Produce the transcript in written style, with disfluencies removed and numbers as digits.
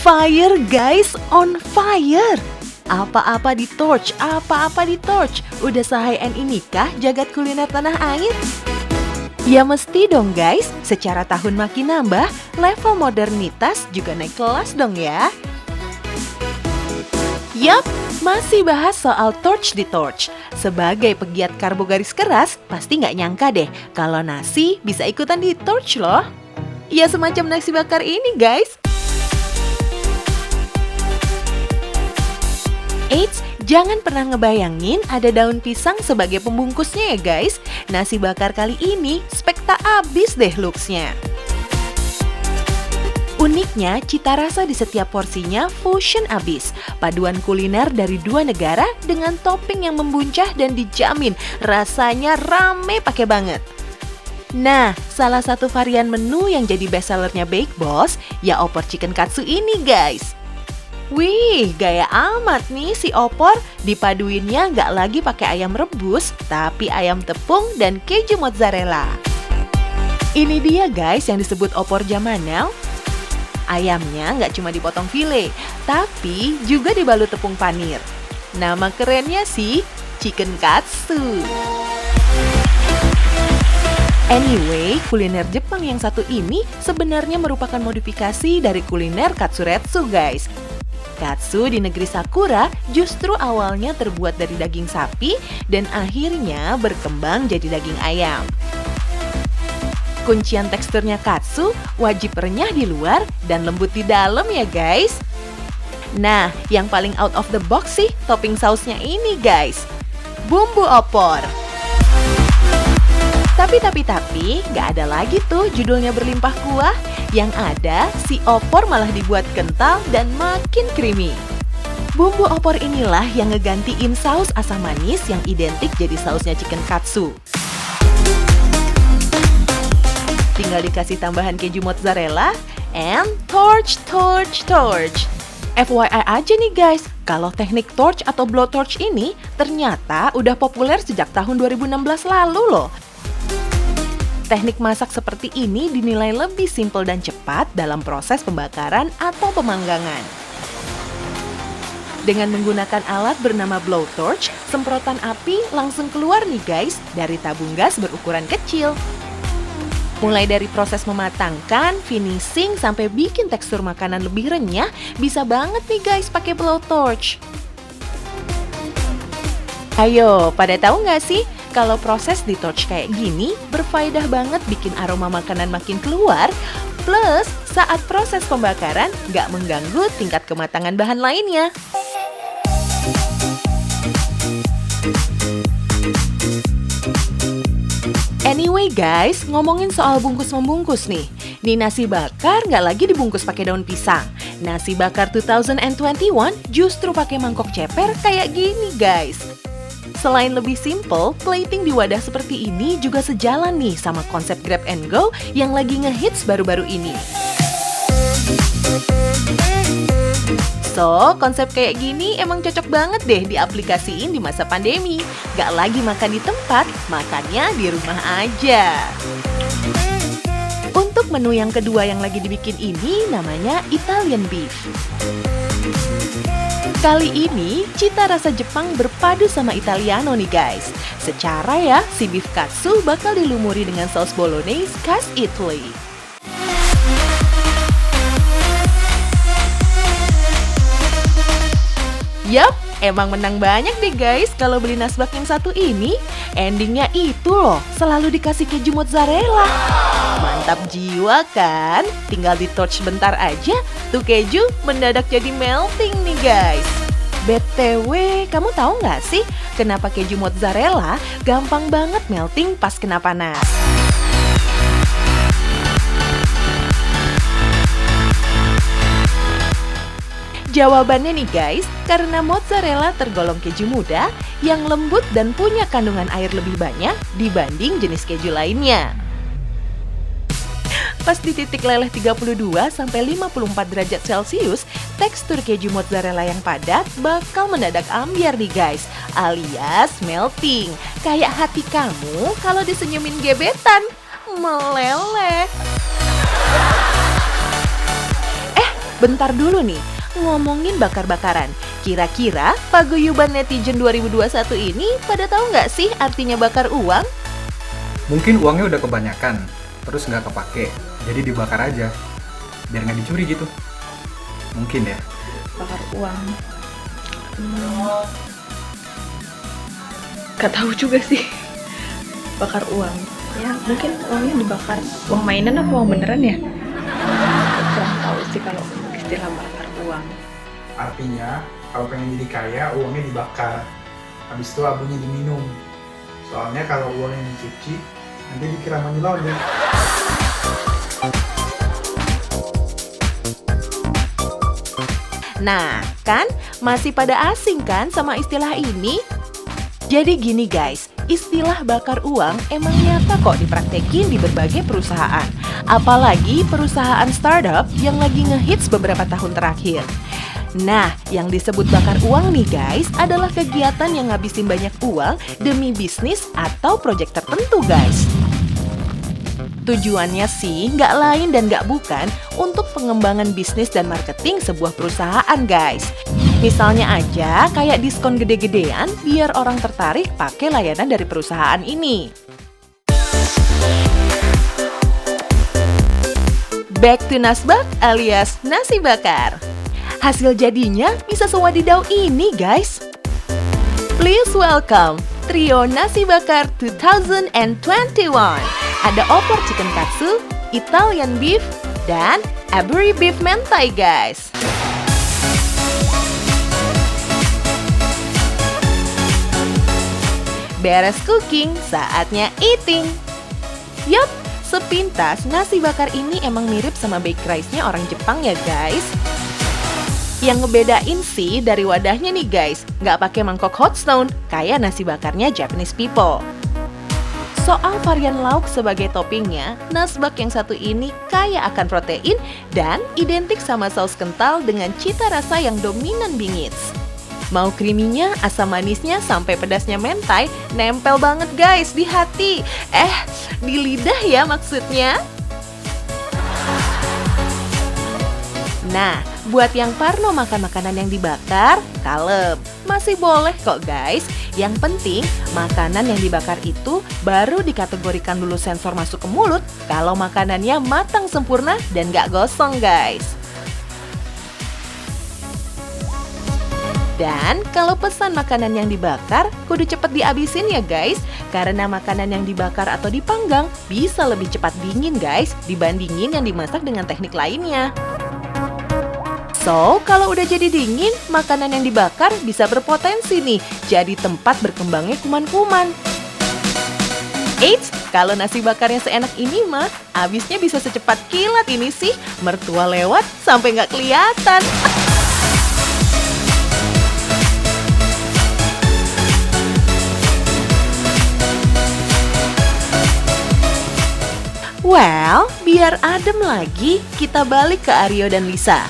fire guys, on fire. Apa-apa di torch, apa-apa di torch. Udah se-high-end inikah jagat kuliner tanah air? Ya mesti dong guys, secara tahun makin nambah, level modernitas juga naik kelas dong ya. Yap, masih bahas soal torch di torch. Sebagai pegiat karbo garis keras, pasti nggak nyangka deh kalau nasi bisa ikutan di torch loh. Ya semacam nasi bakar ini guys. Eits, jangan pernah ngebayangin ada daun pisang sebagai pembungkusnya ya guys. Nasi bakar kali ini spekta abis deh looks-nya. Uniknya, cita rasa di setiap porsinya fusion abis. Paduan kuliner dari dua negara dengan topping yang membuncah dan dijamin rasanya rame pakai banget. Nah, salah satu varian menu yang jadi bestsellernya Bake Boss, ya opor chicken katsu ini guys. Wih, gaya amat nih si opor, dipaduinnya nggak lagi pakai ayam rebus, tapi ayam tepung dan keju mozzarella. Ini dia guys yang disebut opor zaman now. Ayamnya nggak cuma dipotong file, tapi juga dibalut tepung panir. Nama kerennya sih, chicken katsu. Anyway, kuliner Jepang yang satu ini sebenarnya merupakan modifikasi dari kuliner katsuretsu guys. Katsu di negeri Sakura justru awalnya terbuat dari daging sapi dan akhirnya berkembang jadi daging ayam. Kuncian teksturnya katsu wajib renyah di luar dan lembut di dalam ya guys. Nah, yang paling out of the box sih topping sausnya ini guys. Bumbu opor. Tapi, nggak ada lagi tuh judulnya berlimpah kuah. Yang ada, si opor malah dibuat kental dan makin creamy. Bumbu opor inilah yang ngegantiin saus asam manis yang identik jadi sausnya chicken katsu. Tinggal dikasih tambahan keju mozzarella, and torch. FYI aja nih guys, kalau teknik torch atau blowtorch ini ternyata udah populer sejak tahun 2016 lalu loh. Teknik masak seperti ini dinilai lebih simpel dan cepat dalam proses pembakaran atau pemanggangan. Dengan menggunakan alat bernama blowtorch, semprotan api langsung keluar nih guys dari tabung gas berukuran kecil. Mulai dari proses mematangkan, finishing, sampai bikin tekstur makanan lebih renyah, bisa banget nih guys pakai blowtorch. Ayo, pada tahu nggak sih? Kalau proses di torch kayak gini, berfaedah banget bikin aroma makanan makin keluar, plus saat proses pembakaran nggak mengganggu tingkat kematangan bahan lainnya. Anyway guys, ngomongin soal bungkus-membungkus nih. Nih nasi bakar nggak lagi dibungkus pakai daun pisang. Nasi bakar 2021 justru pakai mangkok ceper kayak gini guys. Selain lebih simple, plating di wadah seperti ini juga sejalan nih sama konsep grab and go yang lagi ngehits baru-baru ini. So, konsep kayak gini emang cocok banget deh diaplikasiin di masa pandemi. Gak lagi makan di tempat, makannya di rumah aja. Untuk menu yang kedua yang lagi dibikin ini namanya Italian Beef. Kali ini, cita rasa Jepang berpadu sama Italiano nih guys. Secara ya, si beef katsu bakal dilumuri dengan saus bolognese khas Italy. Yap, emang menang banyak deh guys kalau beli nasbak yang satu ini. Endingnya itu loh, selalu dikasih keju mozzarella. Mantap jiwa kan? Tinggal di torch bentar aja, tuh keju mendadak jadi melting nih guys. BTW, kamu tahu nggak sih kenapa keju mozzarella gampang banget melting pas kena panas? Jawabannya nih guys, karena mozzarella tergolong keju muda yang lembut dan punya kandungan air lebih banyak dibanding jenis keju lainnya. Pas di titik leleh 32-54 derajat Celcius, tekstur keju mozzarella yang padat bakal mendadak ambiar nih guys, alias melting. Kayak hati kamu kalau disenyumin gebetan, meleleh. Bentar dulu nih, ngomongin bakar-bakaran. Kira-kira paguyuban netizen 2021 ini pada tahu nggak sih artinya bakar uang? Mungkin uangnya udah kebanyakan, terus nggak kepake, jadi dibakar aja, biar nggak dicuri gitu. Mungkin ya. Bakar uang. Gak tahu juga sih. Bakar uang. Ya mungkin uangnya dibakar. Uang mainan apa uang beneran ya? Kurang tahu sih kalau istilah bakar uang. Artinya, kalau pengen jadi kaya, uangnya dibakar. Habis itu abunya diminum. Soalnya kalau uangnya dicuci, nanti dikira money laundry. Nah, kan masih pada asing kan sama istilah ini? Jadi gini guys, istilah bakar uang emang nyata kok dipraktekin di berbagai perusahaan. Apalagi perusahaan startup yang lagi ngehits beberapa tahun terakhir. Nah, yang disebut bakar uang nih guys adalah kegiatan yang ngabisin banyak uang demi bisnis atau proyek tertentu guys. Tujuannya sih nggak lain dan nggak bukan untuk pengembangan bisnis dan marketing sebuah perusahaan guys. Misalnya aja kayak diskon gede-gedean biar orang tertarik pakai layanan dari perusahaan ini. Back to Nasbak alias nasi bakar. Hasil jadinya bisa sewadidaw ini guys. Please welcome Trio Nasi Bakar 2021. Ada opor chicken katsu, Italian beef, dan Aburi beef mentai guys. Beres cooking, saatnya eating. Yup, sepintas nasi bakar ini emang mirip sama baked rice-nya orang Jepang ya guys. Yang ngebedain sih dari wadahnya nih guys, nggak pakai mangkok hot stone kayak nasi bakarnya Japanese people. Soal varian lauk sebagai toppingnya, nasbak yang satu ini kaya akan protein dan identik sama saus kental dengan cita rasa yang dominan bingits. Mau creaminya, asam manisnya, sampai pedasnya mentai, nempel banget guys di hati. Di lidah ya maksudnya. Nah, buat yang parno makan makanan yang dibakar, kalem. Masih boleh kok guys. Yang penting, makanan yang dibakar itu baru dikategorikan dulu sensor masuk ke mulut kalau makanannya matang sempurna dan gak gosong guys. Dan kalau pesan makanan yang dibakar, kudu cepet dihabisin ya guys. Karena makanan yang dibakar atau dipanggang bisa lebih cepat dingin guys dibandingin yang dimasak dengan teknik lainnya. So, kalau udah jadi dingin, makanan yang dibakar bisa berpotensi nih jadi tempat berkembangnya kuman-kuman. Eits, kalau nasi bakarnya seenak ini mah, habisnya bisa secepat kilat ini sih. Mertua lewat sampai nggak kelihatan. Well, biar adem lagi, kita balik ke Aryo dan Lisa.